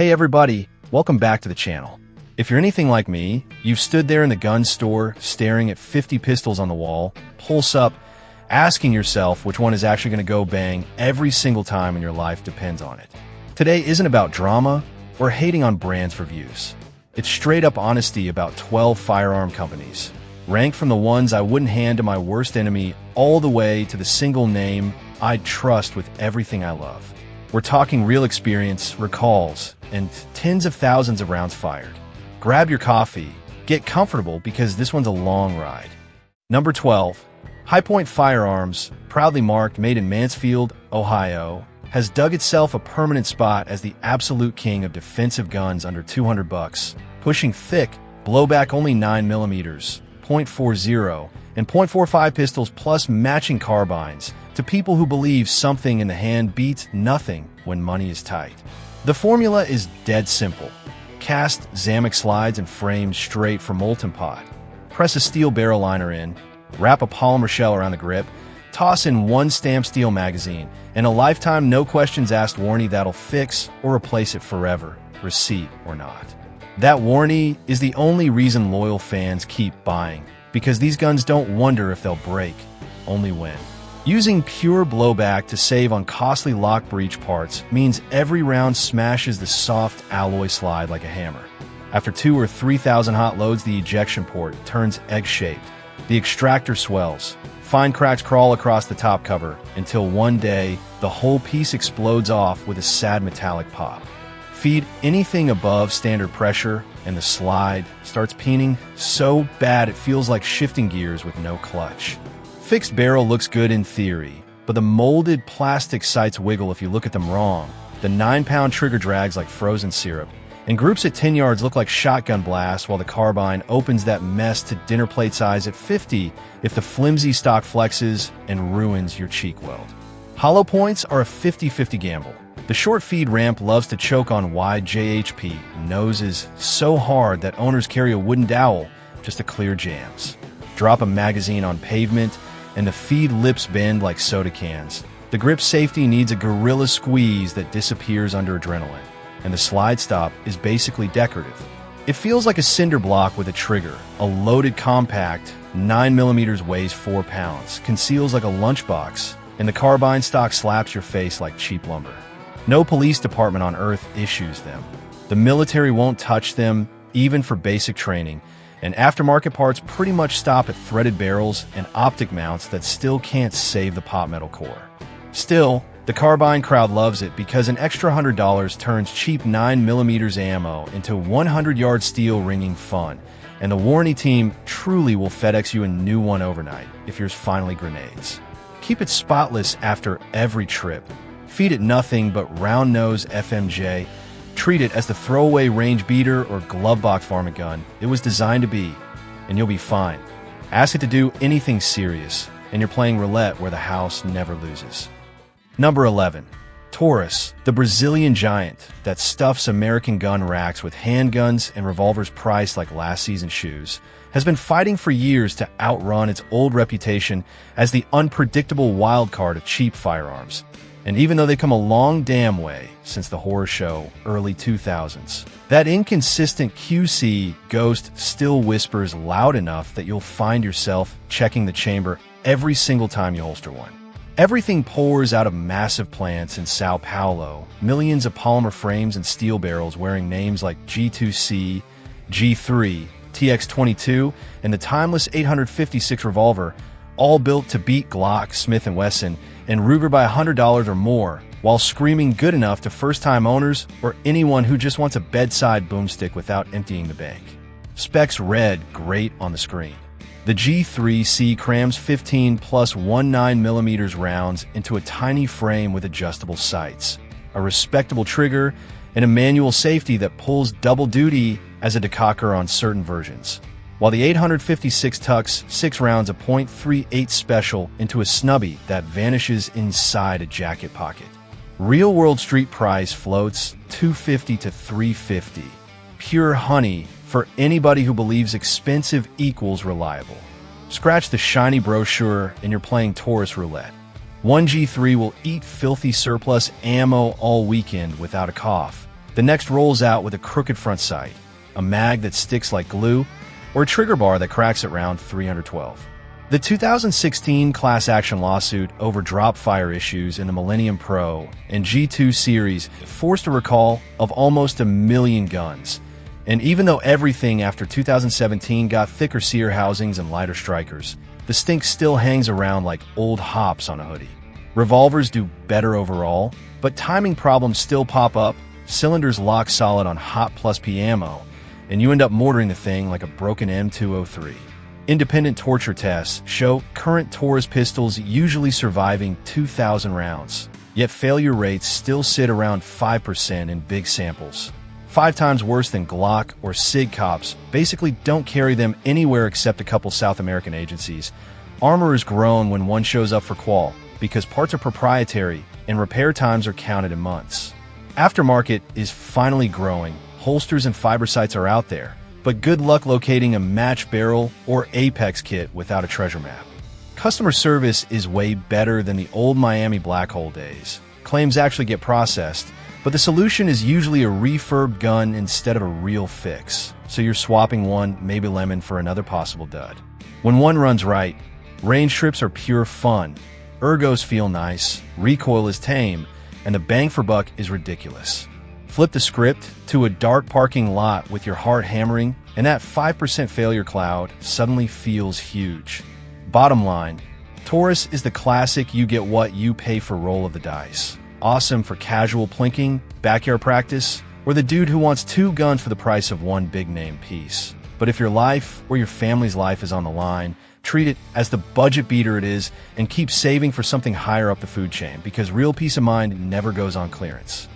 Hey everybody, welcome back to the channel. If you're anything like me, you've stood there in the gun store staring at 50 pistols on the wall, pulse up, asking yourself which one is actually going to go bang every single time and your life depends on it. Today isn't about drama or hating on brands for views. It's straight up honesty about 12 firearm companies, ranked from the ones I wouldn't hand to my worst enemy all the way to the single name I'd trust with everything I love. We're talking real experience, recalls, and tens of thousands of rounds fired. Grab your coffee, get comfortable because this one's a long ride. Number 12. High Point Firearms, proudly marked made in Mansfield, Ohio, has dug itself a permanent spot as the absolute king of defensive guns under $200, pushing thick, blowback only 9mm, .40, and .45 pistols plus matching carbines to people who believe something in the hand beats nothing when money is tight. The formula is dead simple. Cast Zamek slides and frames straight from molten pot. Press a steel barrel liner in, wrap a polymer shell around the grip, toss in one stamped steel magazine, and a lifetime no questions asked warranty that'll fix or replace it forever, receipt or not. That warranty is the only reason loyal fans keep buying, because these guns don't wonder if they'll break, only when. Using pure blowback to save on costly lock breech parts means every round smashes the soft alloy slide like a hammer. After 2,000 or 3,000 hot loads, the ejection port turns egg-shaped. The extractor swells. Fine cracks crawl across the top cover until one day the whole piece explodes off with a sad metallic pop. Feed anything above standard pressure and the slide starts peening so bad it feels like shifting gears with no clutch. Fixed barrel looks good in theory, but the molded plastic sights wiggle if you look at them wrong. The 9-pound trigger drags like frozen syrup, and groups at 10 yards look like shotgun blasts while the carbine opens that mess to dinner plate size at 50 if the flimsy stock flexes and ruins your cheek weld. Hollow points are a 50-50 gamble. The short feed ramp loves to choke on wide JHP noses so hard that owners carry a wooden dowel just to clear jams. Drop a magazine on pavement, and the feed lips bend like soda cans. The grip safety needs a gorilla squeeze that disappears under adrenaline, and the slide stop is basically decorative. It feels like a cinder block with a trigger. A loaded compact, 9mm weighs 4 pounds, conceals like a lunchbox, and the carbine stock slaps your face like cheap lumber. No police department on earth issues them. The military won't touch them, even for basic training, and aftermarket parts pretty much stop at threaded barrels and optic mounts that still can't save the pot metal core. Still, the carbine crowd loves it because an extra $100 turns cheap 9mm ammo into 100-yard steel ringing fun, and the warranty team truly will FedEx you a new one overnight if yours finally grenades. Keep it spotless after every trip. Feed it nothing but round-nose FMJ. Treat it as the throwaway range beater or glove box varmint gun it was designed to be, and you'll be fine. Ask it to do anything serious, and you're playing roulette where the house never loses. Number 11. Taurus, the Brazilian giant that stuffs American gun racks with handguns and revolvers priced like last season's shoes, has been fighting for years to outrun its old reputation as the unpredictable wild card of cheap firearms. And even though they've come a long damn way since the horror show early 2000s, that inconsistent QC ghost still whispers loud enough that you'll find yourself checking the chamber every single time you holster one. Everything pours out of massive plants in Sao Paulo, millions of polymer frames and steel barrels wearing names like G2C, G3, TX22, and the timeless 856 revolver, all built to beat Glock, Smith Wesson, and Ruger by $100 or more, while screaming good enough to first-time owners or anyone who just wants a bedside boomstick without emptying the bank. Specs read great on the screen. The G3C crams 15 plus 19mm rounds into a tiny frame with adjustable sights, a respectable trigger, and a manual safety that pulls double duty as a decocker on certain versions. While the 856 tucks 6 rounds of .38 special into a snubby that vanishes inside a jacket pocket. Real-world street price floats $250 to $350. Pure honey for anybody who believes expensive equals reliable. Scratch the shiny brochure and you're playing Taurus roulette. One G3 will eat filthy surplus ammo all weekend without a cough. The next rolls out with a crooked front sight, a mag that sticks like glue, or a trigger bar that cracks at round 312. The 2016 class action lawsuit over drop fire issues in the Millennium Pro and G2 series forced a recall of almost 1 million guns. And even though everything after 2017 got thicker sear housings and lighter strikers, the stink still hangs around like old hops on a hoodie. Revolvers do better overall, but timing problems still pop up, cylinders lock solid on hot plus P ammo, and you end up mortaring the thing like a broken M203. Independent torture tests show current Taurus pistols usually surviving 2,000 rounds, yet failure rates still sit around 5% in big samples. 5 times worse than Glock or Sig cops basically don't carry them anywhere except a couple South American agencies. Armorers groan when one shows up for qual, because parts are proprietary and repair times are counted in months. Aftermarket is finally growing, holsters and fiber sights are out there, but good luck locating a match barrel or Apex kit without a treasure map. Customer service is way better than the old Miami black hole days. Claims actually get processed, but the solution is usually a refurbed gun instead of a real fix, so you're swapping one, maybe lemon, for another possible dud. When one runs right, range trips are pure fun, ergos feel nice, recoil is tame, and the bang for buck is ridiculous. Flip the script to a dark parking lot with your heart hammering, and that 5% failure cloud suddenly feels huge. Bottom line, Taurus is the classic you get what you pay for roll of the dice. Awesome for casual plinking, backyard practice, or the dude who wants 2 guns for the price of 1 big-name piece. But if your life or your family's life is on the line, treat it as the budget beater it is and keep saving for something higher up the food chain, because real peace of mind never goes on clearance.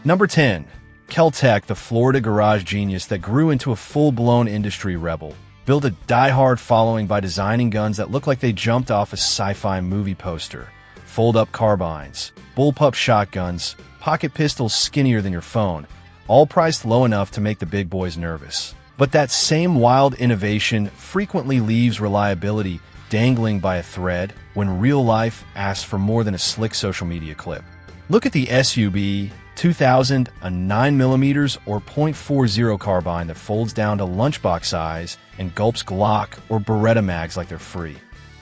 Number 10. Kel-Tec, the Florida garage genius that grew into a full-blown industry rebel, built a die-hard following by designing guns that look like they jumped off a sci-fi movie poster. Fold-up carbines, bullpup shotguns, pocket pistols skinnier than your phone, all priced low enough to make the big boys nervous. But that same wild innovation frequently leaves reliability dangling by a thread when real life asks for more than a slick social media clip. Look at the SUB 2000, a 9mm or .40 carbine that folds down to lunchbox size and gulps Glock or Beretta mags like they're free.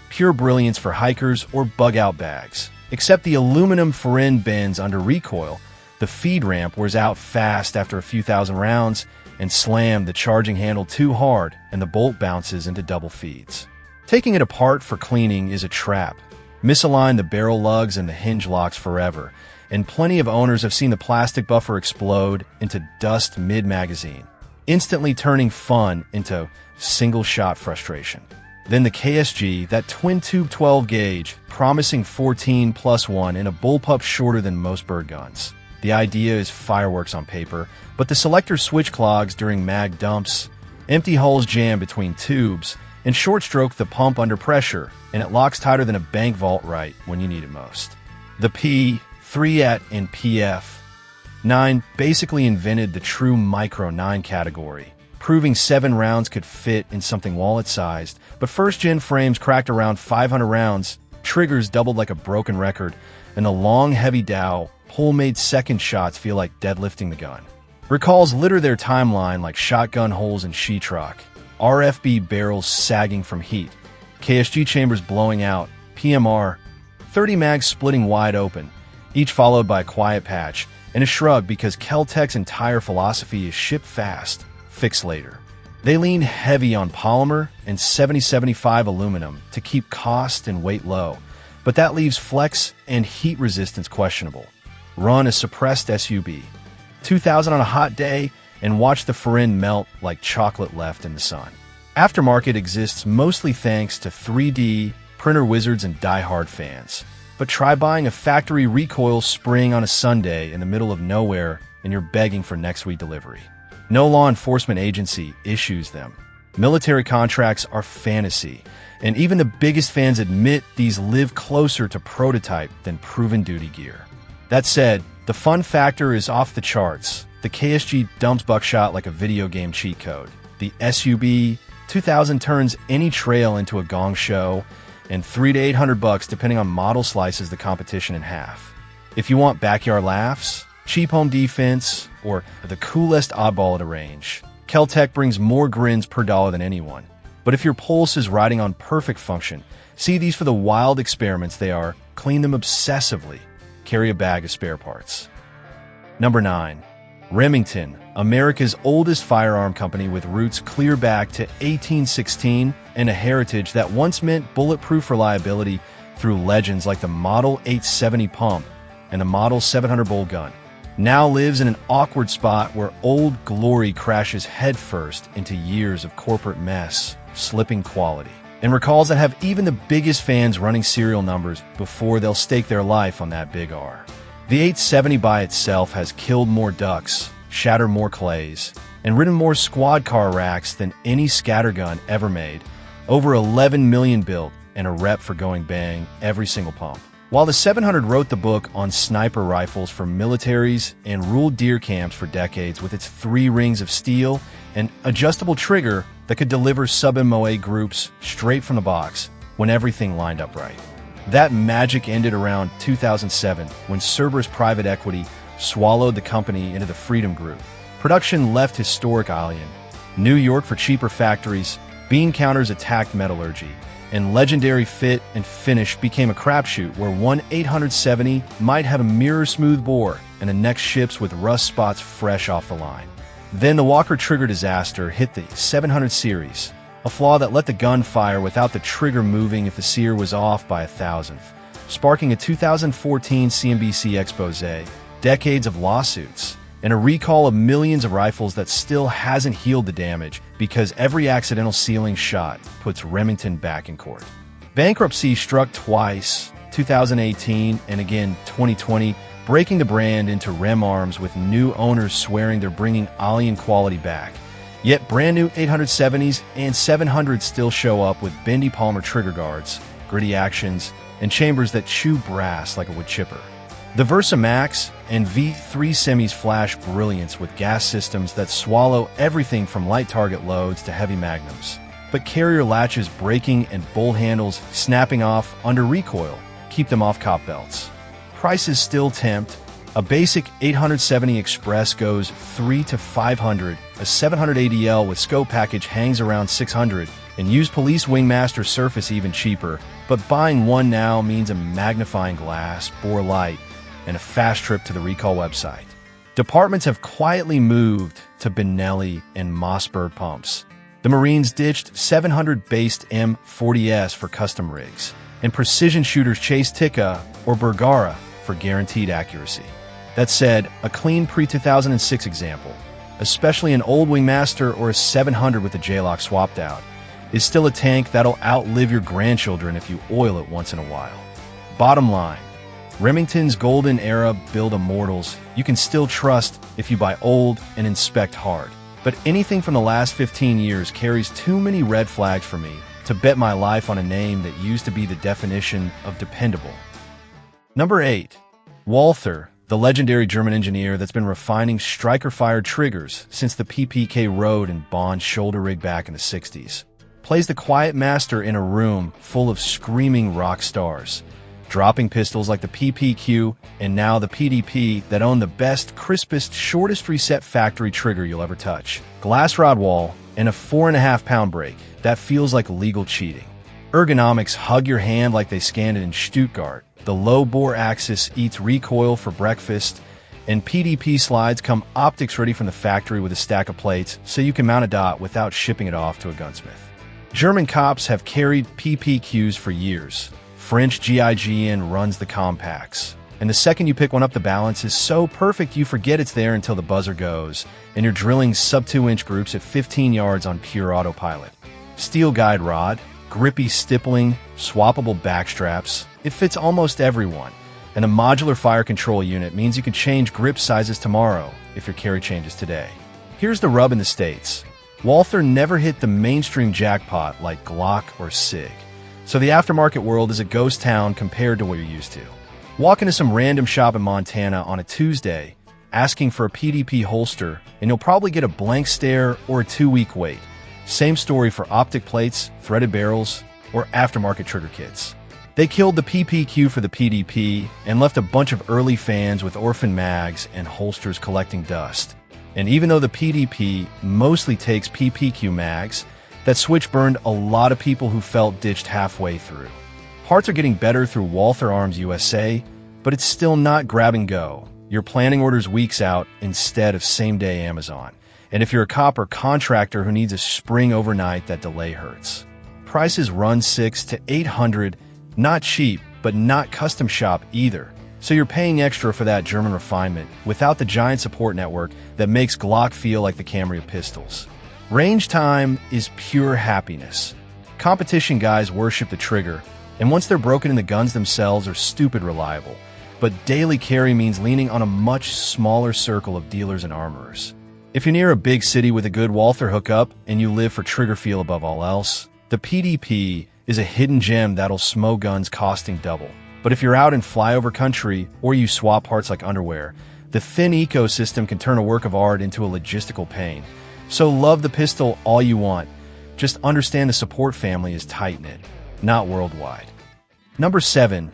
Pure brilliance for hikers or bug-out bags. Except the aluminum Firearm bends under recoil, the feed ramp wears out fast after a few thousand rounds, and slam the charging handle too hard and the bolt bounces into double feeds. Taking it apart for cleaning is a trap. Misalign the barrel lugs and the hinge locks forever, and plenty of owners have seen the plastic buffer explode into dust mid-magazine, instantly turning fun into single-shot frustration. Then the KSG, that twin-tube 12-gauge, promising 14+1 in a bullpup shorter than most bird guns. The idea is fireworks on paper, but the selector switch clogs during mag dumps, empty hulls jam between tubes, and short-stroke the pump under pressure, and it locks tighter than a bank vault right when you need it most. The P, 3-at, and PF9 basically invented the true Micro 9 category, proving 7 rounds could fit in something wallet-sized, but first-gen frames cracked around 500 rounds, triggers doubled like a broken record, and the long, heavy dowel pull-made second shots feel like deadlifting the gun. Recalls litter their timeline like shotgun holes in sheetrock, RFB barrels sagging from heat, KSG chambers blowing out, PMR, 30 mags splitting wide open, each followed by a quiet patch, and a shrug because Kel-Tec's entire philosophy is ship fast, fix later. They lean heavy on polymer and 70-75 aluminum to keep cost and weight low, but that leaves flex and heat resistance questionable. Run a suppressed SUB, 2000 on a hot day, and watch the Firearm melt like chocolate left in the sun. Aftermarket exists mostly thanks to 3D, printer wizards, and die-hard fans. But try buying a factory recoil spring on a Sunday in the middle of nowhere and you're begging for next week delivery. No law enforcement agency issues them. Military contracts are fantasy, and even the biggest fans admit these live closer to prototype than proven duty gear. That said, the fun factor is off the charts. The KSG dumps buckshot like a video game cheat code. The SUB 2000 turns any trail into a gong show, and $300 to $800 depending on model slices the competition in half. If you want backyard laughs, cheap home defense, or the coolest oddball at a range. Kel-Tec brings more grins per dollar than anyone. But if your pulse is riding on perfect function, see these for the wild experiments they are, clean them obsessively, carry a bag of spare parts. Number 9. Remington, America's oldest firearm company with roots clear back to 1816 and a heritage that once meant bulletproof reliability through legends like the Model 870 pump and the Model 700 bolt gun, now lives in an awkward spot where old glory crashes headfirst into years of corporate mess, slipping quality, and recalls that have even the biggest fans running serial numbers before they'll stake their life on that big R. The 870 by itself has killed more ducks, shattered more clays, and ridden more squad car racks than any scattergun ever made, over 11 million built, and a rep for going bang every single pump. While the 700 wrote the book on sniper rifles for militaries and ruled deer camps for decades with its 3 rings of steel and adjustable trigger that could deliver sub-MOA groups straight from the box when everything lined up right. That magic ended around 2007 when Cerberus private equity swallowed the company into the Freedom Group. Production left historic Alien, New York for cheaper factories, bean counters attacked metallurgy, and legendary fit and finish became a crapshoot where one 870 might have a mirror-smooth bore and the next ships with rust spots fresh off the line. Then the Walker trigger disaster hit the 700 series, a flaw that let the gun fire without the trigger moving if the sear was off by 1,000th, sparking a 2014 CNBC expose, decades of lawsuits, and a recall of millions of rifles that still hasn't healed the damage because every accidental ceiling shot puts Remington back in court. Bankruptcy struck twice, 2018 and again 2020, breaking the brand into Rem Arms with new owners swearing they're bringing Alien quality back. Yet brand new 870s and 700s still show up with bendy polymer trigger guards, gritty actions, and chambers that chew brass like a wood chipper. The Versa Max and V3 semis flash brilliance with gas systems that swallow everything from light target loads to heavy magnums. But carrier latches breaking and bolt handles snapping off under recoil keep them off cop belts. Prices still tempt. A basic 870 Express goes $300 to $500, a 700 ADL with scope package hangs around $600, and used police Wingmaster Surface even cheaper, but buying one now means a magnifying glass, bore light, and a fast trip to the recall website. Departments have quietly moved to Benelli and Mossberg pumps. The Marines ditched 700-based M40S for custom rigs, and precision shooters chase Tikka or Bergara for guaranteed accuracy. That said, a clean pre-2006 example, especially an old Wingmaster or a 700 with a J-lock swapped out, is still a tank that'll outlive your grandchildren if you oil it once in a while. Bottom line, Remington's golden era build immortals you can still trust if you buy old and inspect hard. But anything from the last 15 years carries too many red flags for me to bet my life on a name that used to be the definition of dependable. Number 8. Walther, the legendary German engineer that's been refining striker-fired triggers since the PPK Road and Bond shoulder rig back in the 60s. Plays the quiet master in a room full of screaming rock stars, dropping pistols like the PPQ and now the PDP that own the best, crispest, shortest reset factory trigger you'll ever touch. Glass rod wall and a 4.5-pound brake that feels like legal cheating. Ergonomics hug your hand like they scanned it in Stuttgart. The low-bore axis eats recoil for breakfast, and PDP slides come optics ready from the factory with a stack of plates so you can mount a dot without shipping it off to a gunsmith. German cops have carried PPQs for years. French GIGN runs the compacts. And the second you pick one up, the balance is so perfect you forget it's there until the buzzer goes, and you're drilling sub-2-inch groups at 15 yards on pure autopilot. Steel guide rod, grippy stippling, swappable backstraps. It fits almost everyone. And a modular fire control unit means you can change grip sizes tomorrow if your carry changes today. Here's the rub in the States. Walther never hit the mainstream jackpot like Glock or Sig. So the aftermarket world is a ghost town compared to what you're used to. Walk into some random shop in Montana on a Tuesday, asking for a PDP holster, and you'll probably get a blank stare or a 2-week wait. Same story for optic plates, threaded barrels, or aftermarket trigger kits. They killed the PPQ for the PDP and left a bunch of early fans with orphan mags and holsters collecting dust. And even though the PDP mostly takes PPQ mags, that switch burned a lot of people who felt ditched halfway through. Parts are getting better through Walther Arms USA, but it's still not grab and go. You're planning orders weeks out instead of same-day Amazon. And if you're a cop or contractor who needs a spring overnight, that delay hurts. Prices run $600 to $800, not cheap, but not custom shop either. So you're paying extra for that German refinement without the giant support network that makes Glock feel like the Camry of pistols. Range time is pure happiness. Competition guys worship the trigger, and once they're broken in, the guns themselves are stupid reliable. But daily carry means leaning on a much smaller circle of dealers and armorers. If you're near a big city with a good Walther hookup and you live for trigger feel above all else, the PDP is a hidden gem that'll smoke guns costing double. But if you're out in flyover country or you swap parts like underwear, the thin ecosystem can turn a work of art into a logistical pain. So love the pistol all you want. Just understand the support family is tight-knit, not worldwide. Number 7.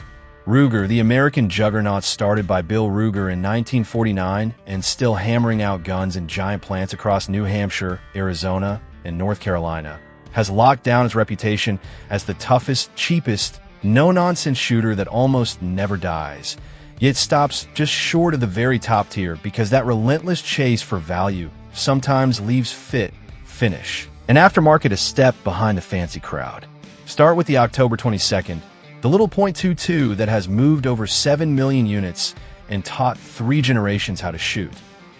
Ruger, the American juggernaut started by Bill Ruger in 1949 and still hammering out guns in giant plants across New Hampshire, Arizona, and North Carolina, has locked down its reputation as the toughest, cheapest, no-nonsense shooter that almost never dies, yet stops just short of the very top tier because that relentless chase for value sometimes leaves finish. An aftermarket a step behind the fancy crowd. Start with the October 22nd, the little .22 that has moved over 7 million units and taught 3 generations how to shoot.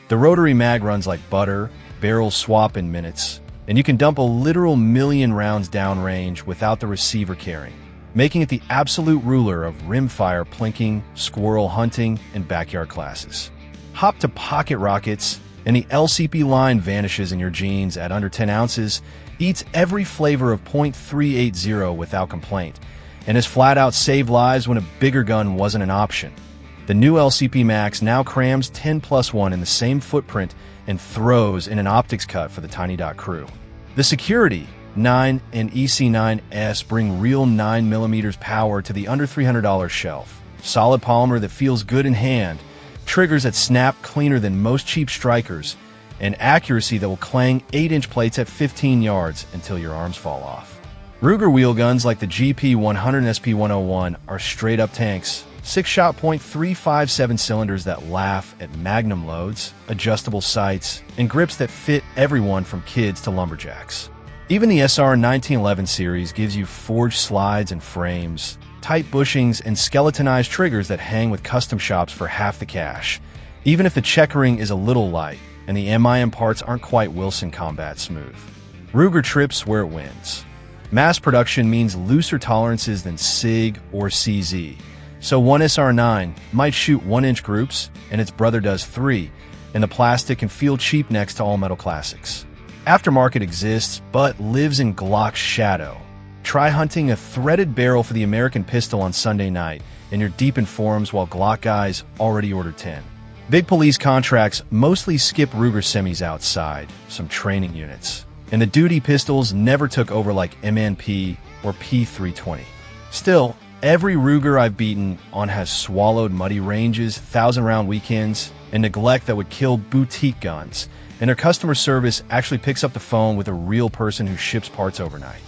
The rotary mag runs like butter, barrels swap in minutes, and you can dump a literal million rounds downrange without the receiver carrying, making it the absolute ruler of rimfire, plinking, squirrel hunting, and backyard classes. Hop to pocket rockets, and the LCP line vanishes in your jeans at under 10 ounces, eats every flavor of .380 without complaint, and has flat out saved lives when a bigger gun wasn't an option. The new LCP Max now crams 10+1 in the same footprint and throws in an optics cut for the tiny dot crew. The Security 9 and EC9S bring real 9mm power to the under $300 shelf. Solid polymer that feels good in hand, triggers that snap cleaner than most cheap strikers, and accuracy that will clang 8-inch plates at 15 yards until your arms fall off. Ruger wheel guns like the GP100 and SP101 are straight-up tanks, 6-shot .357 cylinders that laugh at magnum loads, adjustable sights, and grips that fit everyone from kids to lumberjacks. Even the SR 1911 series gives you forged slides and frames, tight bushings, and skeletonized triggers that hang with custom shops for half the cash, even if the checkering is a little light and the MIM parts aren't quite Wilson Combat smooth. Ruger trips where it wins. Mass production means looser tolerances than SIG or CZ, so one SR9 might shoot 1-inch groups and its brother does 3, and the plastic can feel cheap next to all metal classics. Aftermarket exists, but lives in Glock's shadow. Try hunting a threaded barrel for the American pistol on Sunday night, and you're deep in forums while Glock guys already ordered 10. Big police contracts mostly skip Ruger semis outside, some training units, and the duty pistols never took over like MNP or P320. Still, every Ruger I've beaten on has swallowed muddy ranges, 1,000-round weekends, and neglect that would kill boutique guns, and their customer service actually picks up the phone with a real person who ships parts overnight.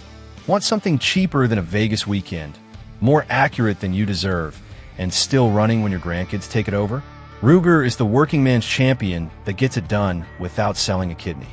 Want something cheaper than a Vegas weekend, more accurate than you deserve, and still running when your grandkids take it over? Ruger is the working man's champion that gets it done without selling a kidney.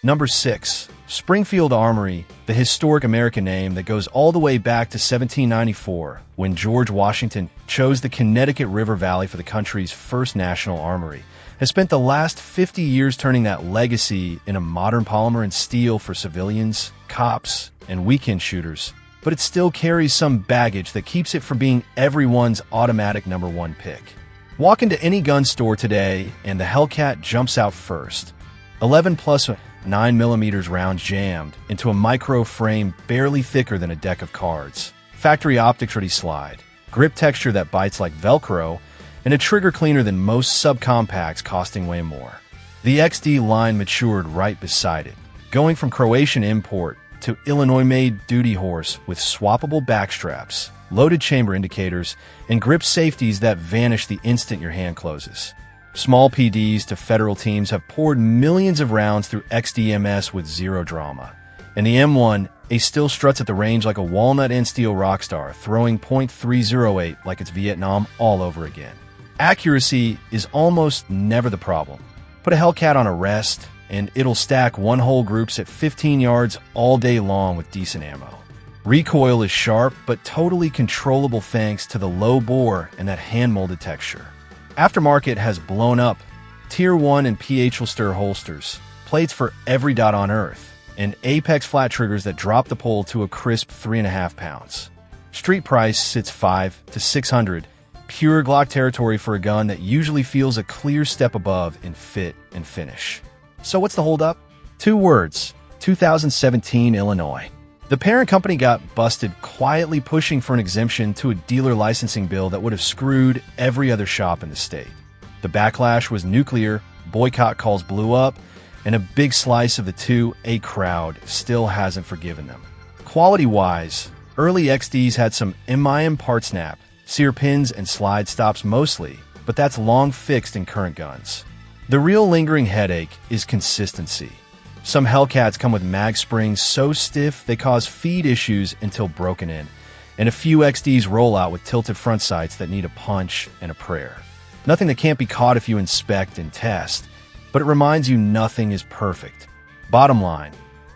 Number 6. Springfield Armory, the historic American name that goes all the way back to 1794, when George Washington chose the Connecticut River Valley for the country's first national armory, has spent the last 50 years turning that legacy in a modern polymer and steel for civilians, cops, and weekend shooters, but it still carries some baggage that keeps it from being everyone's automatic number 1 pick. Walk into any gun store today and the Hellcat jumps out first. 11+ 9mm rounds jammed into a micro frame barely thicker than a deck of cards, factory optics ready slide, grip texture that bites like Velcro, and a trigger cleaner than most subcompacts costing way more. The XD line matured right beside it, going from Croatian import to Illinois-made duty horse with swappable backstraps, loaded chamber indicators, and grip safeties that vanish the instant your hand closes. Small PDs to federal teams have poured millions of rounds through XDMS with zero drama. And the M1, still struts at the range like a walnut and steel rock star, throwing .308 like it's Vietnam all over again. Accuracy is almost never the problem. Put a Hellcat on a rest, and it'll stack one-hole groups at 15 yards all day long with decent ammo. Recoil is sharp, but totally controllable thanks to the low bore and that hand-molded texture. Aftermarket has blown up. Tier 1 and PH-Holster holsters, plates for every dot on Earth, and Apex flat triggers that drop the pull to a crisp 3.5 pounds. Street price sits $500 to $600, pure Glock territory for a gun that usually feels a clear step above in fit and finish. So what's the holdup? 2 words: 2017 Illinois. The parent company got busted quietly pushing for an exemption to a dealer licensing bill that would have screwed every other shop in the state. The backlash was nuclear, boycott calls blew up, and a big slice of the 2A crowd still hasn't forgiven them. Quality-wise, early XDs had some MIM part snap, sear pins, and slide stops mostly, but that's long fixed in current guns. The real lingering headache is consistency. Some Hellcats come with mag springs so stiff they cause feed issues until broken in, and a few XDs roll out with tilted front sights that need a punch and a prayer. Nothing that can't be caught if you inspect and test, but it reminds you nothing is perfect. Bottom line,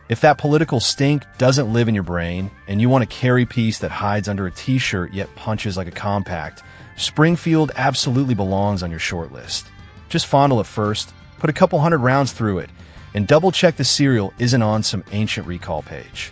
if that political stink doesn't live in your brain and you want a carry piece that hides under a t-shirt yet punches like a compact, Springfield absolutely belongs on your short list. Just fondle it first, put a couple hundred rounds through it, and double-check the serial isn't on some ancient recall page.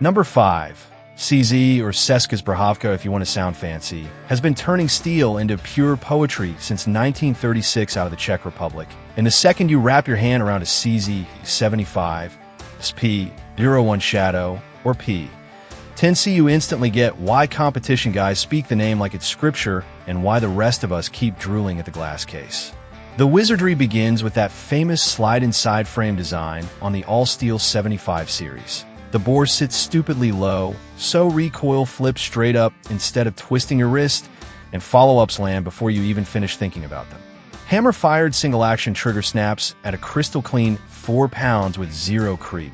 Number 5. CZ, or Česká Zbrojovka if you want to sound fancy, has been turning steel into pure poetry since 1936 out of the Czech Republic. And the second you wrap your hand around a CZ 75, SP 01 Shadow, or P, 10C, you instantly get why competition guys speak the name like it's scripture and why the rest of us keep drooling at the glass case. The wizardry begins with that famous slide-inside frame design on the all-steel 75 series. The bore sits stupidly low, so recoil flips straight up instead of twisting your wrist, and follow-ups land before you even finish thinking about them. Hammer-fired single-action trigger snaps at a crystal-clean 4 pounds with zero creep,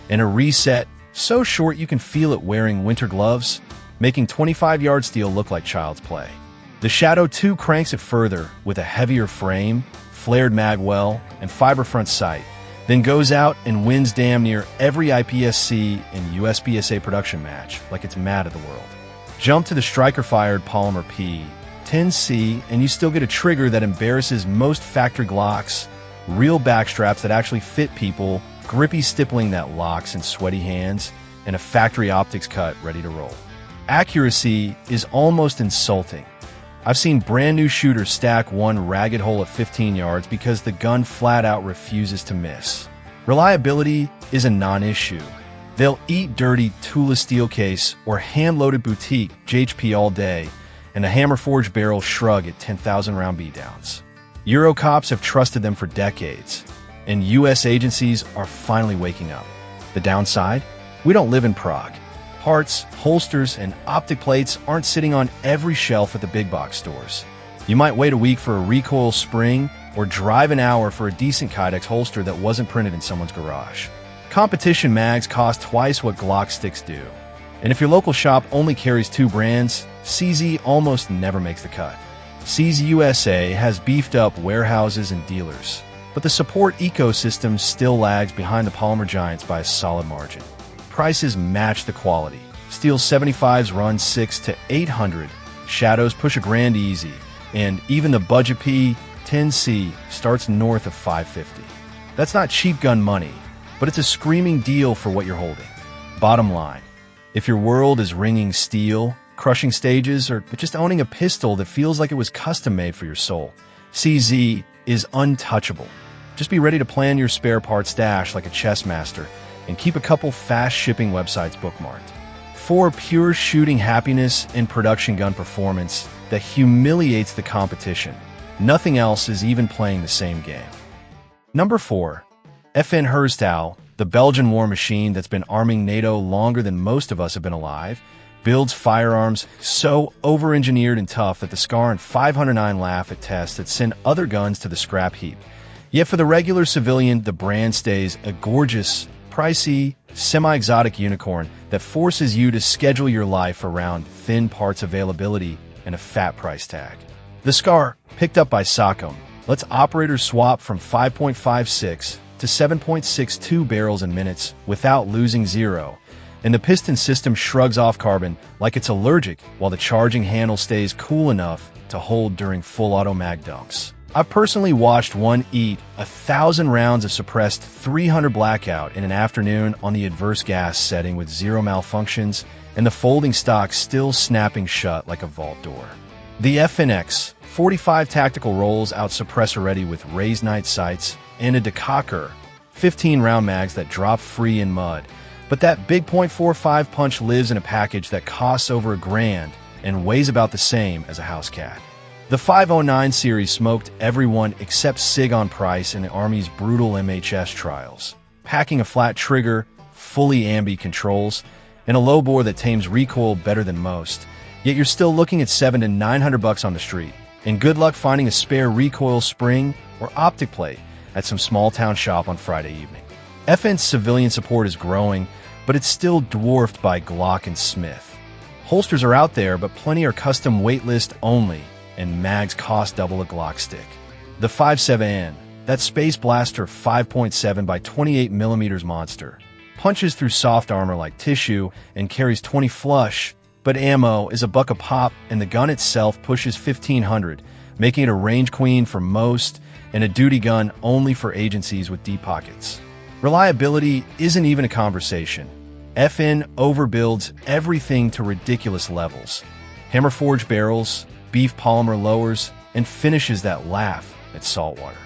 and a reset so short you can feel it wearing winter gloves, making 25-yard steel look like child's play. The Shadow 2 cranks it further with a heavier frame, flared mag well, and fiber front sight, then goes out and wins damn near every IPSC and USPSA production match like it's mad at the world. Jump to the striker-fired Polymer P, 10C, and you still get a trigger that embarrasses most factory Glocks, real backstraps that actually fit people, grippy stippling that locks in sweaty hands, and a factory optics cut ready to roll. Accuracy is almost insulting. I've seen brand new shooters stack one ragged hole at 15 yards because the gun flat out refuses to miss. Reliability is a non-issue. They'll eat dirty toolless steel case or hand-loaded boutique JHP all day, and a hammer-forged barrel shrug at 10,000 round beatdowns. Euro cops have trusted them for decades, and US agencies are finally waking up. The downside? We don't live in Prague. Parts, holsters, and optic plates aren't sitting on every shelf at the big box stores. You might wait a week for a recoil spring or drive an hour for a decent Kydex holster that wasn't printed in someone's garage. Competition mags cost twice what Glock sticks do. And if your local shop only carries 2 brands, CZ almost never makes the cut. CZ USA has beefed up warehouses and dealers, but the support ecosystem still lags behind the polymer giants by a solid margin. Prices match the quality. Steel 75s run $600 to $800, Shadows push $1,000 easy, and even the budget P 10C starts north of $550. That's not cheap gun money, but it's a screaming deal for what you're holding. Bottom line, if your world is ringing steel, crushing stages, or just owning a pistol that feels like it was custom-made for your soul, CZ is untouchable. Just be ready to plan your spare parts stash like a chess master and keep a couple fast shipping websites bookmarked. For pure shooting happiness and production gun performance that humiliates the competition, nothing else is even playing the same game. Number 4. FN Herstal, the Belgian war machine that's been arming NATO longer than most of us have been alive, builds firearms so over-engineered and tough that the SCAR and 509 laugh at tests that send other guns to the scrap heap. Yet for the regular civilian, the brand stays a gorgeous, pricey, semi-exotic unicorn that forces you to schedule your life around thin parts availability and a fat price tag. The SCAR, picked up by Socom, lets operators swap from 5.56 to 7.62 barrels in minutes without losing zero, and the piston system shrugs off carbon like it's allergic while the charging handle stays cool enough to hold during full auto mag dumps. I've personally watched one eat 1,000 rounds of suppressed 300 blackout in an afternoon on the adverse gas setting with zero malfunctions and the folding stock still snapping shut like a vault door. The FNX 45 tactical rolls out suppressor ready with raised night sights and a decocker 15-round mags that drop free in mud, but that big .45 punch lives in a package that costs over $1,000 and weighs about the same as a house cat. The 509 series smoked everyone except Sig on price in the Army's brutal MHS trials, packing a flat trigger, fully ambi controls, and a low bore that tames recoil better than most. Yet you're still looking at $700 to $900 on the street, and good luck finding a spare recoil spring or optic plate at some small-town shop on Friday evening. FN's civilian support is growing, but it's still dwarfed by Glock and Smith. Holsters are out there, but plenty are custom waitlist only, and mags cost double a Glock stick. The 5.7N, that Space Blaster 5.7 by 28mm monster, punches through soft armor like tissue and carries 20 flush, but ammo is $1 a pop and the gun itself pushes 1,500, making it a range queen for most and a duty gun only for agencies with deep pockets. Reliability isn't even a conversation. FN overbuilds everything to ridiculous levels. Hammer forged barrels, beef polymer lowers, and finishes that laugh at saltwater.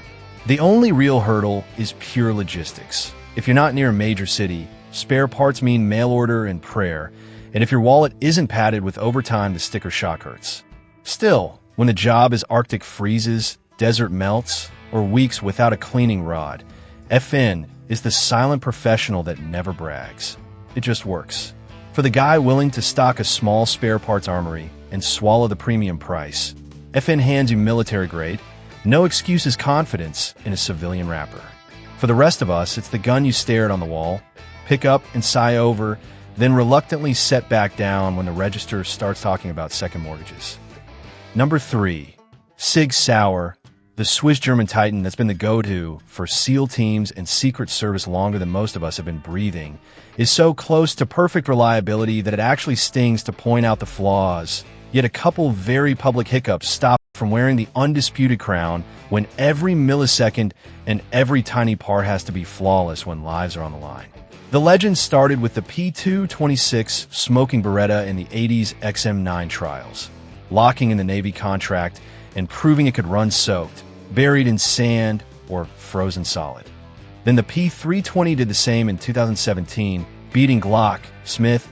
The only real hurdle is pure logistics. If you're not near a major city, spare parts mean mail order and prayer, and if your wallet isn't padded with overtime, the sticker shock hurts. Still, when the job is Arctic freezes, desert melts, or weeks without a cleaning rod, FN is the silent professional that never brags. It just works. For the guy willing to stock a small spare parts armory and swallow the premium price, FN hands you military grade, no excuses confidence in a civilian wrapper. For the rest of us, it's the gun you stare at on the wall, pick up and sigh over, then reluctantly set back down when the register starts talking about second mortgages. Number 3. Sig Sauer, the Swiss German Titan that's been the go-to for SEAL teams and Secret Service longer than most of us have been breathing, is so close to perfect reliability that it actually stings to point out the flaws. Yet a couple very public hiccups stop from wearing the undisputed crown when every millisecond and every tiny part has to be flawless when lives are on the line. The legend started with the P226 smoking Beretta in the 80s XM9 trials, locking in the Navy contract and proving it could run soaked, buried in sand, or frozen solid. Then the P320 did the same in 2017, beating Glock, Smith,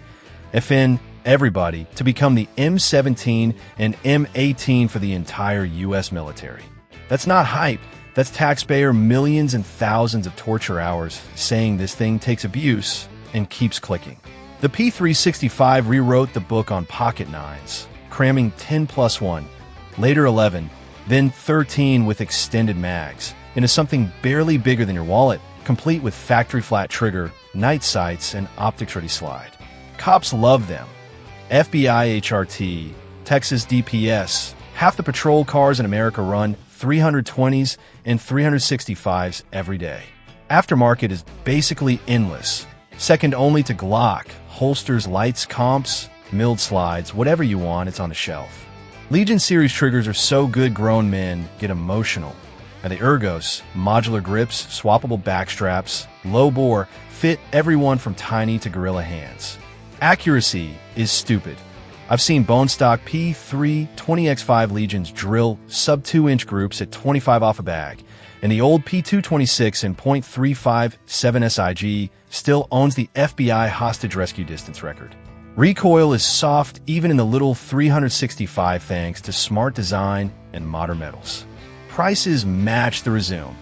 FN, everybody to become the M17 and M18 for the entire U.S. military. That's not hype. That's taxpayer millions and thousands of torture hours saying this thing takes abuse and keeps clicking. The P365 rewrote the book on pocket nines, cramming 10 plus 1, later 11, then 13 with extended mags, into something barely bigger than your wallet, complete with factory flat trigger, night sights, and optics-ready slide. Cops love them. FBI HRT, Texas DPS, half the patrol cars in America run 320s and 365s every day. Aftermarket is basically endless, second only to Glock, holsters, lights, comps, milled slides, whatever you want, it's on the shelf. Legion series triggers are so good grown men get emotional. And the Ergos, modular grips, swappable backstraps, low bore, fit everyone from tiny to gorilla hands. Accuracy is stupid. I've seen bone stock P3 20x5 Legions drill sub-2-inch groups at 25 off a bag, and the old P226 in .35 7 SIG still owns the FBI hostage rescue distance record. Recoil is soft even in the little 365 thanks to smart design and modern metals. Prices match the resume.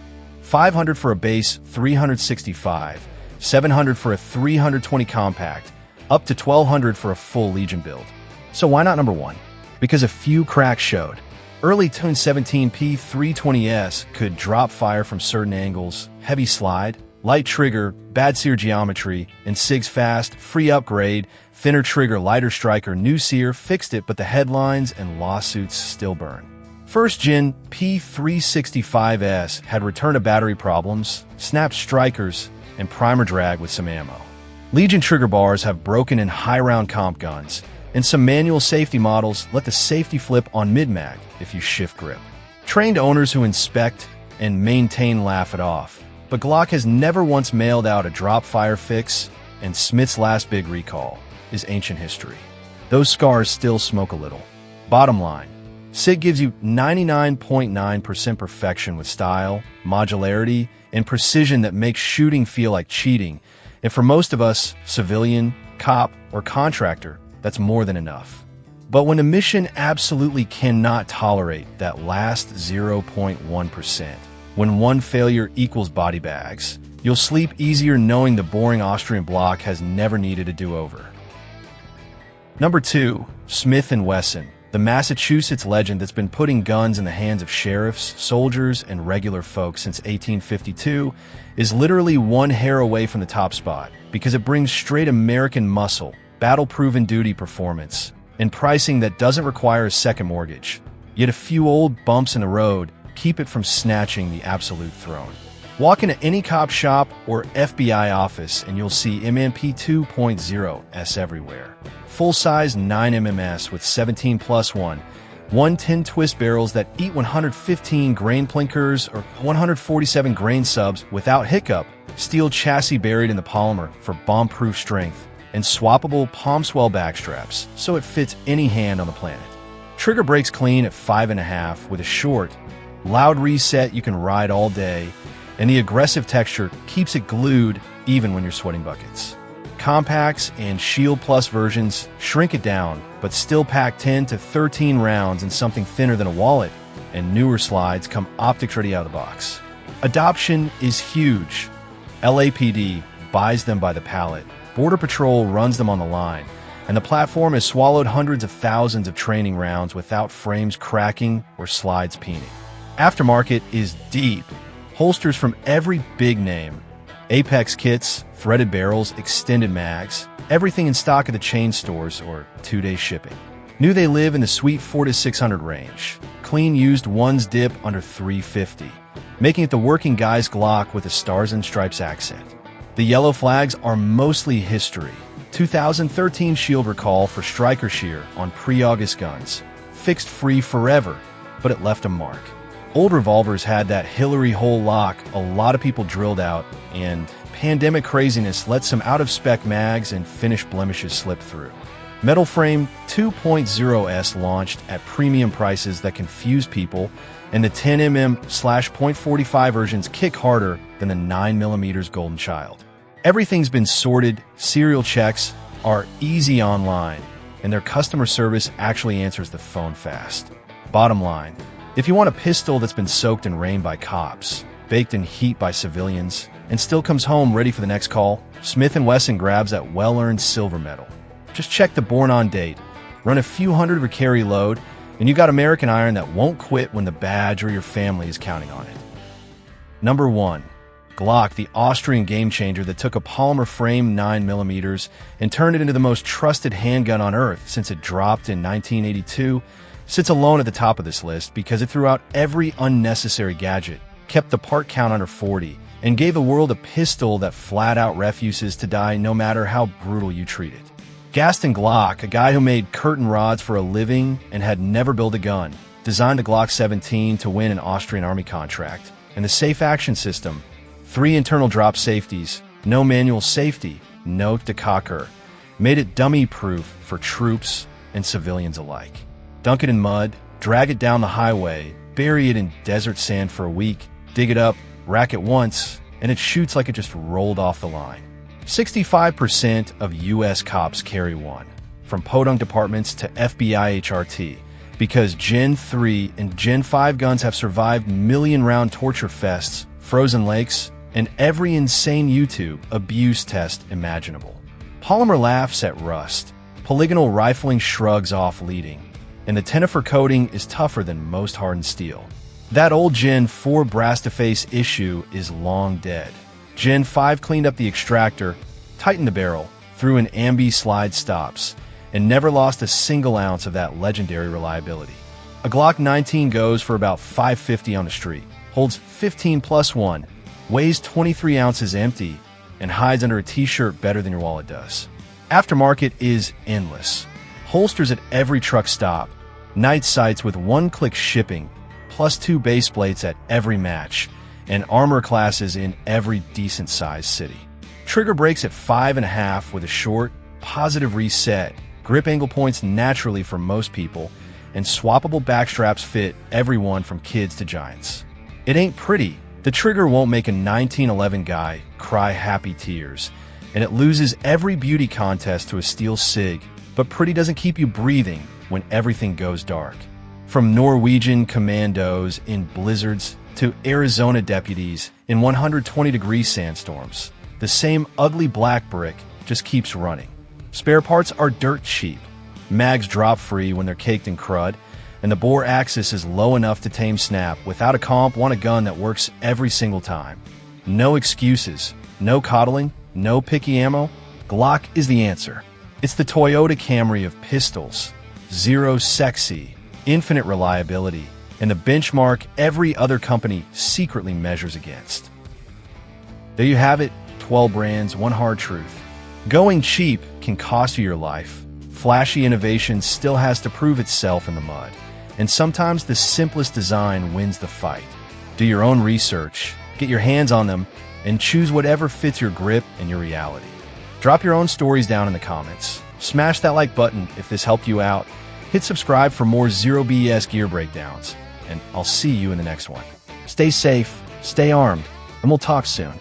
$500 for a base 365, $700 for a 320 compact, up to $1,200 for a full Legion build. So why not number 1? Because a few cracks showed. Early 2017 P320S could drop fire from certain angles, heavy slide, light trigger, bad sear geometry, and Sig's fast, free upgrade, thinner trigger, lighter striker, new sear fixed it, but the headlines and lawsuits still burn. First gen P365S had return to battery problems, snapped strikers, and primer drag with some ammo. Legion trigger bars have broken in high-round comp guns, and some manual safety models let the safety flip on mid-mag if you shift grip. Trained owners who inspect and maintain laugh it off, but Glock has never once mailed out a drop fire fix, and Smith's last big recall is ancient history. Those scars still smoke a little. Bottom line, Sig gives you 99.9% perfection with style, modularity, and precision that makes shooting feel like cheating. And for most of us, civilian, cop, or contractor, that's more than enough. But when a mission absolutely cannot tolerate that last 0.1%, when one failure equals body bags, you'll sleep easier knowing the boring Austrian block has never needed a do-over. Number 2, Smith & Wesson, the Massachusetts legend that's been putting guns in the hands of sheriffs, soldiers, and regular folks since 1852, is literally one hair away from the top spot because it brings straight American muscle, battle-proven duty performance, and pricing that doesn't require a second mortgage. Yet a few old bumps in the road keep it from snatching the absolute throne. Walk into any cop shop or FBI office and you'll see MMP 2.0S everywhere. Full-size 9mm with 17+1, 110 twist barrels that eat 115 grain plinkers or 147 grain subs without hiccup, steel chassis buried in the polymer for bomb-proof strength, and swappable palm swell backstraps so it fits any hand on the planet. Trigger breaks clean at 5.5 with a short, loud reset you can ride all day, and the aggressive texture keeps it glued even when you're sweating buckets. Compacts and Shield Plus versions shrink it down, but still pack 10 to 13 rounds in something thinner than a wallet, and newer slides come optics ready out of the box. Adoption is huge. LAPD buys them by the pallet, Border Patrol runs them on the line, and the platform has swallowed hundreds of thousands of training rounds without frames cracking or slides peening. Aftermarket is deep. Holsters from every big name. Apex kits, threaded barrels, extended mags, everything in stock at the chain stores or 2-day shipping. New they live in the sweet 400 to 600 range. Clean used ones dip under $350, making it the working guy's Glock with a stars and stripes accent. The yellow flags are mostly history. 2013 shield recall for striker shear on pre-August guns. Fixed free forever, but it left a mark. Old revolvers had that Hillary hole lock a lot of people drilled out, and pandemic craziness let some out-of-spec mags and finished blemishes slip through. Metal Frame 2.0S launched at premium prices that confuse people, and the 10mm/.45 versions kick harder than the 9mm Golden Child. Everything's been sorted, serial checks are easy online, and their customer service actually answers the phone fast. Bottom line, if you want a pistol that's been soaked in rain by cops, baked in heat by civilians, and still comes home ready for the next call, Smith & Wesson grabs that well-earned silver medal. Just check the born on date, run a few hundred of a carry load, and you got American iron that won't quit when the badge or your family is counting on it. Number 1. Glock, the Austrian game-changer that took a polymer frame 9mm and turned it into the most trusted handgun on earth since it dropped in 1982, sits alone at the top of this list because it threw out every unnecessary gadget, kept the part count under 40, and gave the world a pistol that flat-out refuses to die no matter how brutal you treat it. Gaston Glock, a guy who made curtain rods for a living and had never built a gun, designed the Glock 17 to win an Austrian Army contract, and the safe action system, 3 internal drop safeties, no manual safety, no decocker, made it dummy-proof for troops and civilians alike. Dunk it in mud, drag it down the highway, bury it in desert sand for a week, dig it up, rack it once, and it shoots like it just rolled off the line. 65% of U.S. cops carry one, from podunk departments to FBI HRT, because Gen 3 and Gen 5 guns have survived million-round torture fests, frozen lakes, and every insane YouTube abuse test imaginable. Polymer laughs at rust. Polygonal rifling shrugs off leading. And the Tenifer coating is tougher than most hardened steel. That old Gen 4 brass-to-face issue is long dead. Gen 5 cleaned up the extractor, tightened the barrel, threw in ambi slide stops, and never lost a single ounce of that legendary reliability. A Glock 19 goes for about $550 on the street, holds 15+1, weighs 23 ounces empty, and hides under a t-shirt better than your wallet does. Aftermarket is endless. Holsters at every truck stop, night sights with one-click shipping, +2 base plates at every match, and armor classes in every decent-sized city. Trigger breaks at 5.5 with a short, positive reset, grip angle points naturally for most people, and swappable backstraps fit everyone from kids to giants. It ain't pretty. The trigger won't make a 1911 guy cry happy tears, and it loses every beauty contest to a steel Sig, but pretty doesn't keep you breathing when everything goes dark. From Norwegian commandos in blizzards to Arizona deputies in 120-degree sandstorms, the same ugly black brick just keeps running. Spare parts are dirt cheap. Mags drop free when they're caked in crud, and the bore axis is low enough to tame snap without a comp want a gun that works every single time. No excuses, no coddling, no picky ammo. Glock is the answer. It's the Toyota Camry of pistols. Zero sexy, infinite reliability, and the benchmark every other company secretly measures against. There you have it, 12 brands, one hard truth. Going cheap can cost you your life. Flashy innovation still has to prove itself in the mud. And sometimes the simplest design wins the fight. Do your own research, get your hands on them, and choose whatever fits your grip and your reality. Drop your own stories down in the comments. Smash that like button if this helped you out. Hit subscribe for more Zero BS gear breakdowns. And I'll see you in the next one. Stay safe, stay armed, and we'll talk soon.